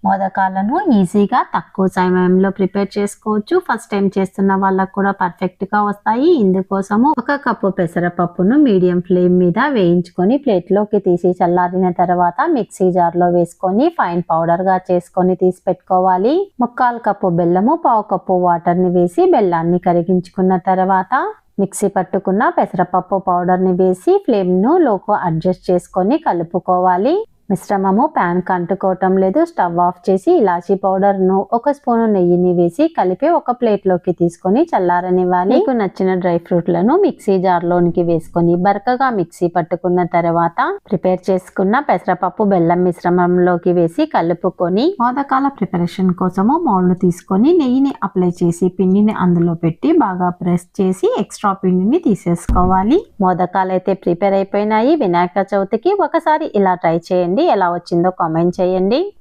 మోదకాలను ఈజీగా తక్కువ సమయంలో ప్రిపేర్ చేసుకోవచ్చు. ఫస్ట్ టైం చేస్తున్న వాళ్ళకు కూడా పర్ఫెక్ట్ గా వస్తాయి. ఇందుకోసము 1 కప్పు పెసరపప్పును మీడియం ఫ్లేమ్ మీద వేయించుకొని ప్లేట్లోకి తీసి చల్లారిన తర్వాత మిక్సీ జార్లో వేసుకొని ఫైన్ పౌడర్ గా చేసుకొని తీసి పెట్టుకోవాలి. 1/4 కప్పు బెల్లము, 1/2 కప్పు వాటర్ ని వేసి బెల్లాన్ని కరిగించుకున్న తర్వాత మిక్సీ పట్టుకున్న పెసరపప్పు పౌడర్ ని వేసి ఫ్లేమ్ ను లోకు అడ్జస్ట్ చేసుకొని కలుపుకోవాలి. మిశ్రమము ప్యాన్ కు అంటుకోవటం లేదు. స్టవ్ ఆఫ్ చేసి ఇలాచీ పౌడర్ ను 1 స్పూను నెయ్యిని వేసి కలిపి ఒక ప్లేట్ లోకి తీసుకొని చల్లారనివ్వాలి. మీకు నచ్చిన డ్రై ఫ్రూట్లను మిక్సీ జార్ లోనికి వేసుకొని బరకగా మిక్సీ పట్టుకున్న తర్వాత ప్రిపేర్ చేసుకున్న పెసరపప్పు బెల్లం మిశ్రమంలోకి వేసి కలుపుకొని మోదకాల ప్రిపరేషన్ కోసము మౌల్డ్ తీసుకొని నెయ్యిని అప్లై చేసి పిండిని అందులో పెట్టి బాగా ప్రెస్ చేసి ఎక్స్ట్రా పిండిని తీసేసుకోవాలి. మోదకాలు అయితే ప్రిపేర్ అయిపోయినాయి. వినాయక చవితికి ఒకసారి ఇలా ట్రై చేయండి. ఎలా వచ్చిందో కామెంట్ చేయండి.